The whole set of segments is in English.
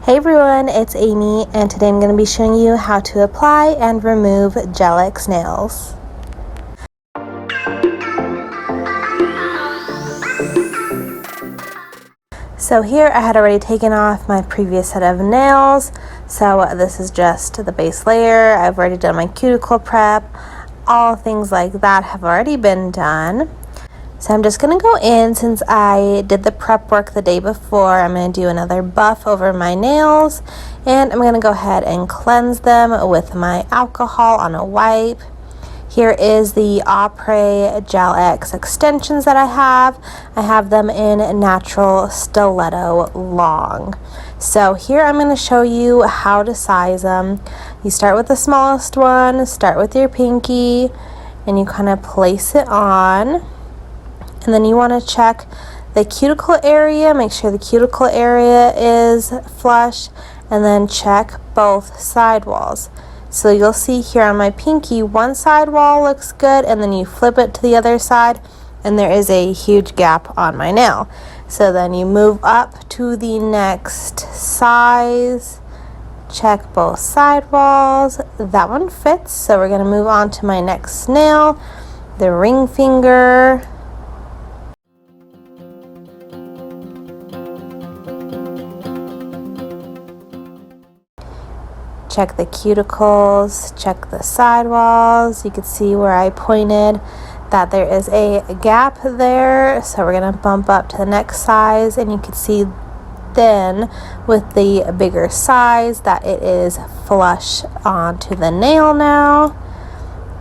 Hey everyone, it's Amy, and today I'm going to be showing you how to apply and remove Gel-X nails. So here I had already taken off my previous set of nails, so this is just the base layer. I've already done my cuticle prep. All things like that have already been done. So I'm just going to go in, since I did the prep work the day before, I'm going to do another buff over my nails, and I'm going to go ahead and cleanse them with my alcohol on a wipe. Here is the Après Gel-X extensions that I have. I have them in natural stiletto long. So here I'm going to show you how to size them. You start with the smallest one, start with your pinky, and you kind of place it on. And then you want to check the cuticle area, make sure the cuticle area is flush, and then check both side walls. So you'll see here on my pinky, one side wall looks good, and then you flip it to the other side, and there is a huge gap on my nail. So then you move up to the next size, check both side walls. That one fits, so we're going to move on to my next nail, the ring finger. Check the cuticles, check the sidewalls. You can see where I pointed that there is a gap there. So we're going to bump up to the next size, and you can see then with the bigger size that it is flush onto the nail now.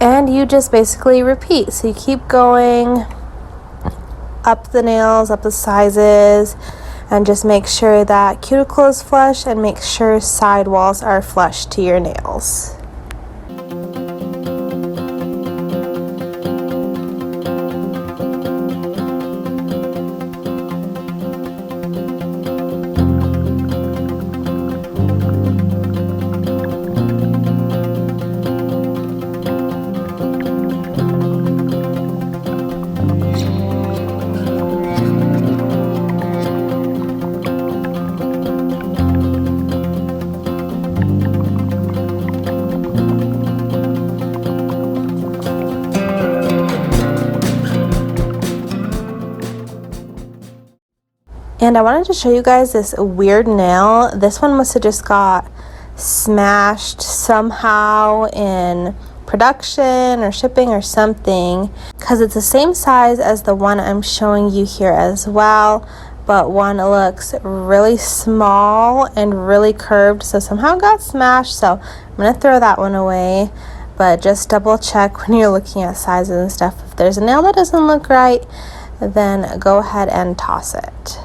And you just basically repeat. So you keep going up the nails, up the sizes, and just make sure that cuticle is flush and make sure side walls are flush to your nails. And I wanted to show you guys this weird nail. This one must have just got smashed somehow in production or shipping or something, because it's the same size as the one I'm showing you here as well, but one looks really small and really curved, so somehow it got smashed. So I'm going to throw that one away, but just double check when you're looking at sizes and stuff. If there's a nail that doesn't look right, then go ahead and toss it.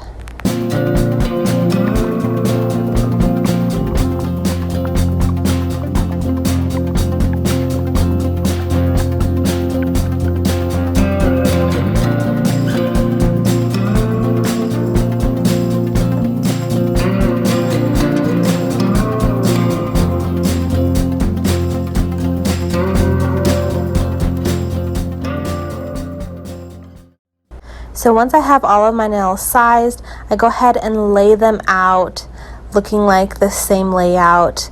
So once I have all of my nails sized, I go ahead and lay them out looking like the same layout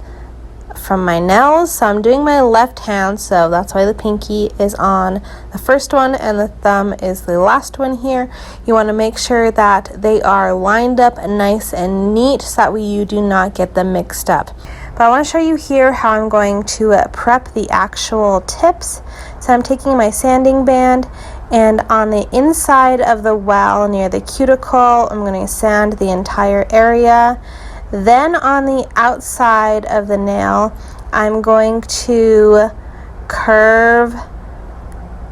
from my nails. So I'm doing my left hand, so that's why the pinky is on the first one and the thumb is the last one here. You want to make sure that they are lined up nice and neat so that way you do not get them mixed up. But I want to show you here how I'm going to prep the actual tips. So I'm taking my sanding band, and on the inside of the well near the cuticle, I'm going to sand the entire area. Then on the outside of the nail, I'm going to curve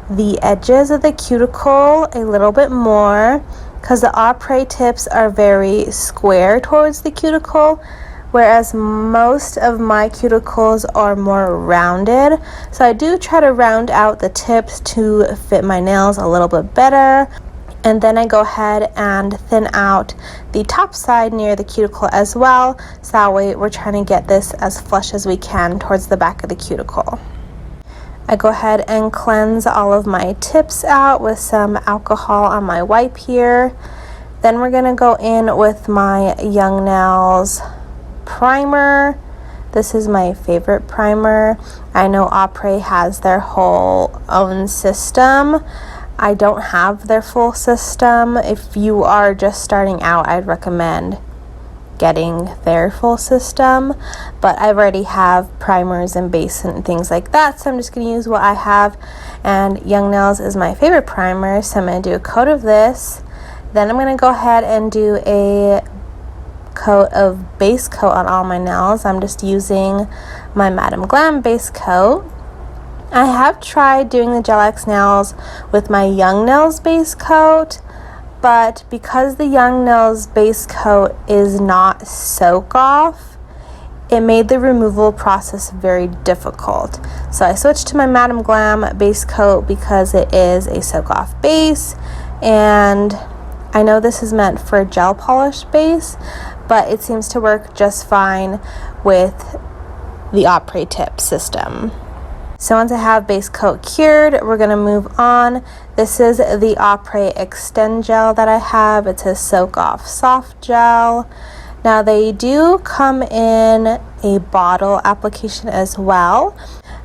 the edges of the cuticle a little bit more, because the Après tips are very square towards the cuticle, whereas most of my cuticles are more rounded. So I do try to round out the tips to fit my nails a little bit better. And then I go ahead and thin out the top side near the cuticle as well, so that way we're trying to get this as flush as we can towards the back of the cuticle. I go ahead and cleanse all of my tips out with some alcohol on my wipe here. Then we're going to go in with my young nails primer. This is my favorite primer. I know Après has their whole own system. I don't have their full system. If you are just starting out, I'd recommend getting their full system, but I already have primers and base and things like that, so I'm just going to use what I have. And Young Nails is my favorite primer, so I'm going to do a coat of this. Then I'm going to go ahead and do a coat of base coat on all my nails. I'm just using my Madam Glam base coat. I have tried doing the Gel X nails with my Young Nails base coat, but because the Young Nails base coat is not soak off, it made the removal process very difficult. So I switched to my Madam Glam base coat because it is a soak off base, and I know this is meant for a gel polish base, but it seems to work just fine with the Après tip system. So once I have base coat cured, we're going to move on. This is the Après Extend Gel that I have. It's a soak off soft gel. Now they do come in a bottle application as well.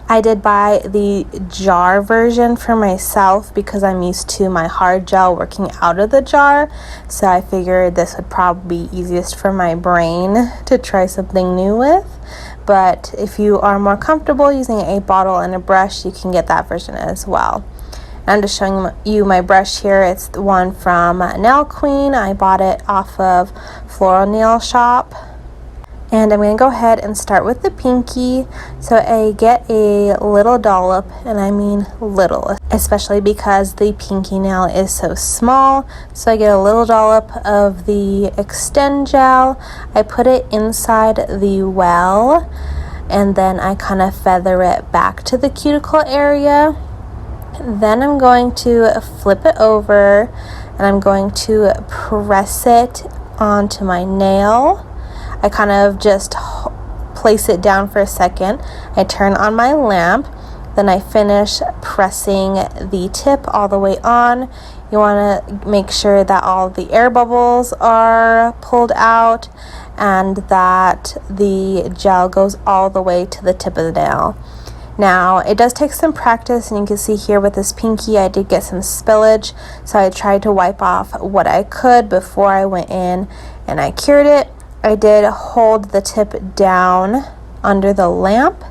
I did buy the jar version for myself because I'm used to my hard gel working out of the jar. So I figured this would probably be easiest for my brain to try something new with. But if you are more comfortable using a bottle and a brush, you can get that version as well. I'm just showing you my brush here. It's the one from Nail Queen. I bought it off of Floral Nail Shop. And I'm going to go ahead and start with the pinky. So I get a little dollop, and I mean little, especially because the pinky nail is so small. So I get a little dollop of the Extend Gel. I put it inside the well, and then I kind of feather it back to the cuticle area. Then I'm going to flip it over, and I'm going to press it onto my nail. I kind of just place it down for a second. I turn on my lamp. Then I finish pressing the tip all the way on. You want to make sure that all the air bubbles are pulled out and that the gel goes all the way to the tip of the nail. Now, it does take some practice, and you can see here with this pinky, I did get some spillage, so I tried to wipe off what I could before I went in and I cured it. I did hold the tip down under the lamp,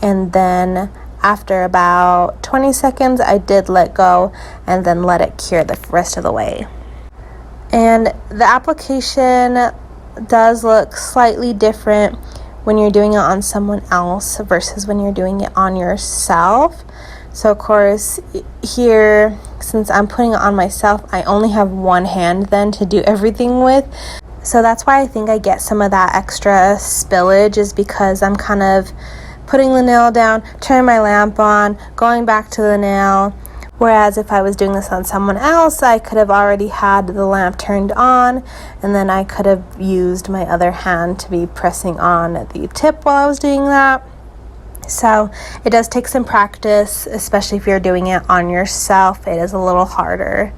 and then after about 20 seconds, I did let go and then let it cure the rest of the way. And the application does look slightly different when you're doing it on someone else versus when you're doing it on yourself. So of course here, since I'm putting it on myself, I only have one hand then to do everything with. So that's why I think I get some of that extra spillage, is because I'm kind of putting the nail down, turning my lamp on, going back to the nail. Whereas if I was doing this on someone else, I could have already had the lamp turned on, and then I could have used my other hand to be pressing on the tip while I was doing that. So it does take some practice, especially if you're doing it on yourself. It is a little harder.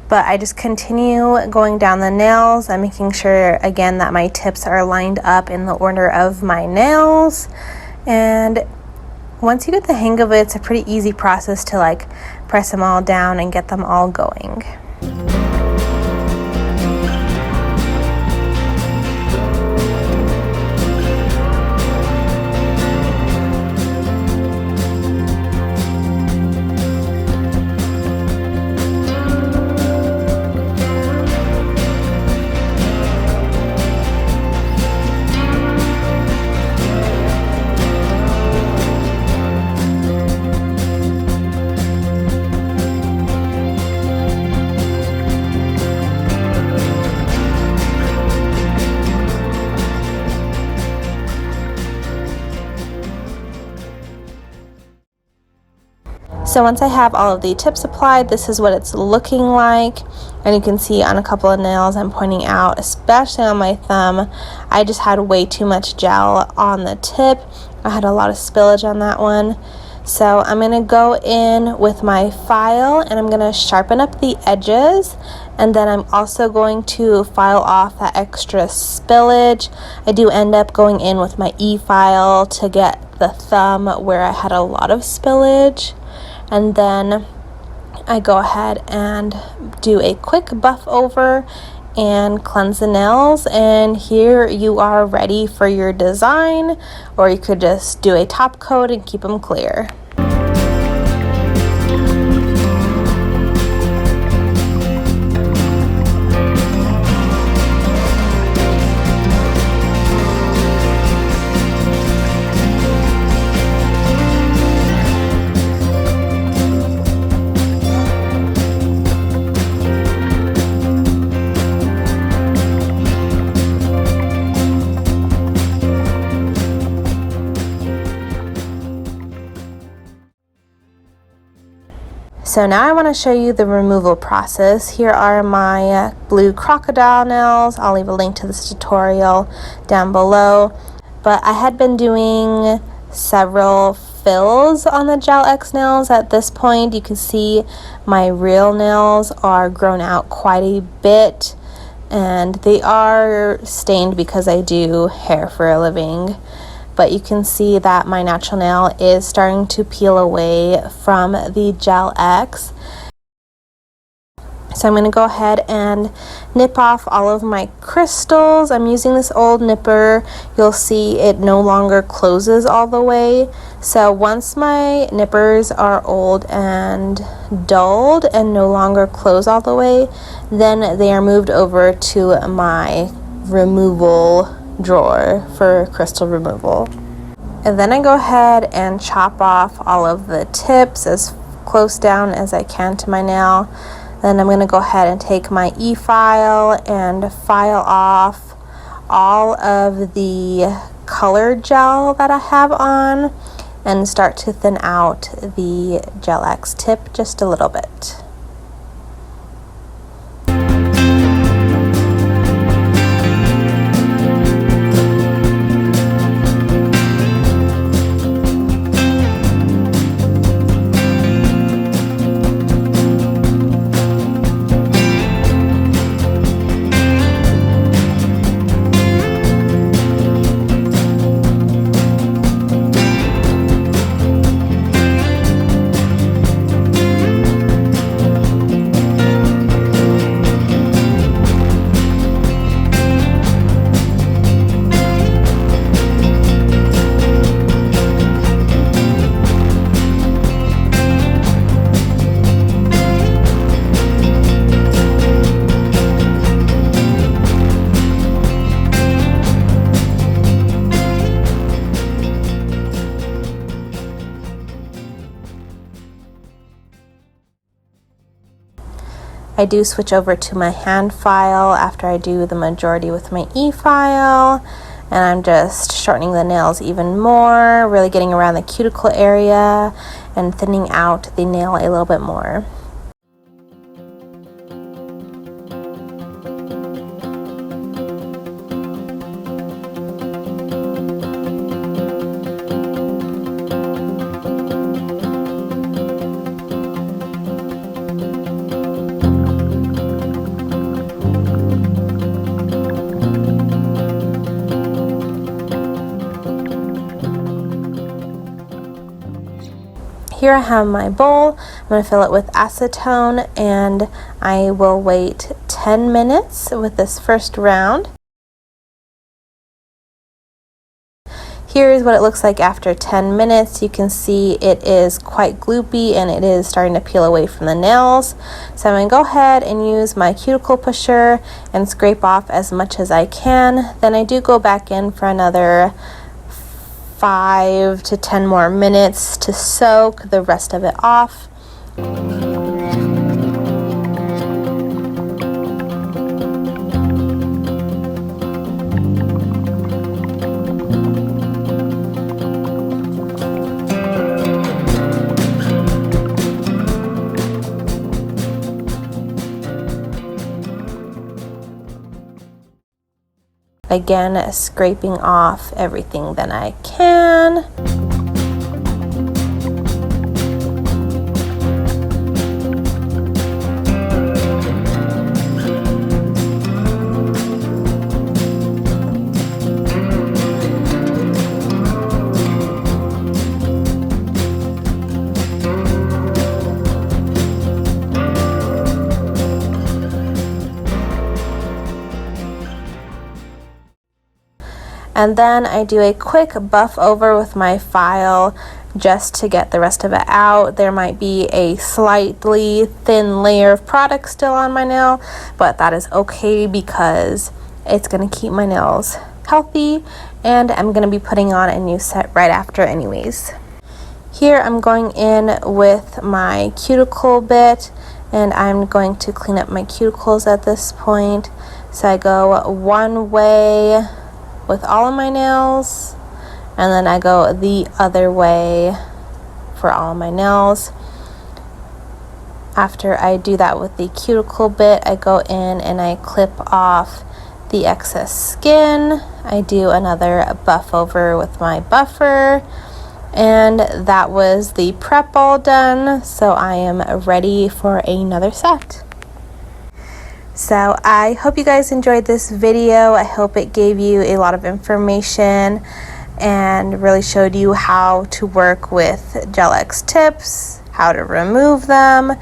But I just continue going down the nails. I'm making sure, again, that my tips are lined up in the order of my nails. And once you get the hang of it, it's a pretty easy process to press them all down and get them all going. So once I have all of the tips applied, this is what it's looking like. And you can see on a couple of nails I'm pointing out, especially on my thumb, I just had way too much gel on the tip. I had a lot of spillage on that one. So I'm going to go in with my file and I'm going to sharpen up the edges And then I'm also going to file off that extra spillage. I do end up going in with my e-file to get the thumb where I had a lot of spillage. And then I go ahead and do a quick buff over and cleanse the nails, and here you are ready for your design, or you could just do a top coat and keep them clear. So now I want to show you the removal process. Here are my blue crocodile nails. I'll leave a link to this tutorial down below. But I had been doing several fills on the Gel X nails. At this point, you can see my real nails are grown out quite a bit, and they are stained because I do hair for a living. But you can see that my natural nail is starting to peel away from the Gel X. So I'm going to go ahead and nip off all of my crystals. I'm using this old nipper. You'll see it no longer closes all the way. So once my nippers are old and dulled and no longer close all the way, then they are moved over to my removal drawer for crystal removal. And then I go ahead and chop off all of the tips as close down as I can to my nail. Then I'm going to go ahead and take my e-file and file off all of the color gel that I have on and start to thin out the Gel X tip just a little bit. I do switch over to my hand file after I do the majority with my e-file, and I'm just shortening the nails even more, really getting around the cuticle area and thinning out the nail a little bit more. Here I have my bowl. I'm going to fill it with acetone, and I will wait 10 minutes with this first round. Here is what it looks like after 10 minutes. You can see it is quite gloopy and it is starting to peel away from the nails. So I'm going to go ahead and use my cuticle pusher and scrape off as much as I can. Then I do go back in for another 5 to 10 more minutes to soak the rest of it off. Again, scraping off everything that I can. And then I do a quick buff over with my file just to get the rest of it out. There might be a slightly thin layer of product still on my nail, but that is okay because it's going to keep my nails healthy, and I'm going to be putting on a new set right after anyways. Here I'm going in with my cuticle bit, and I'm going to clean up my cuticles at this point. So I go one way with all of my nails, and then I go the other way for all of my nails. After I do that with the cuticle bit, I go in and I clip off the excess skin. I do another buff over with my buffer, and that was the prep all done, so I am ready for another set. So I hope you guys enjoyed this video. I hope it gave you a lot of information and really showed you how to work with Gel-X tips, how to remove them.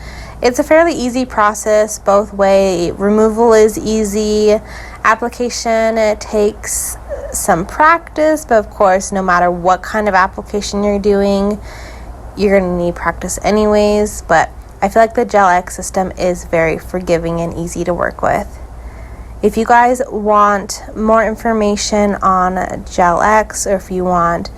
It's a fairly easy process both way. Removal is easy. Application, it takes some practice, but of course, no matter what kind of application you're doing, you're going to need practice anyways. But I feel like the Gel-X system is very forgiving and easy to work with. If you guys want more information on Gel-X, or if you want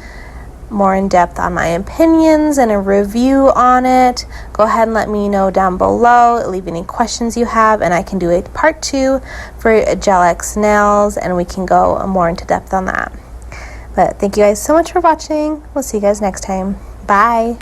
more in depth on my opinions and a review on it, go ahead and let me know down below. Leave any questions you have, and I can do a part 2 for Gel-X nails, and we can go more into depth on that. But thank you guys so much for watching. We'll see you guys next time. Bye.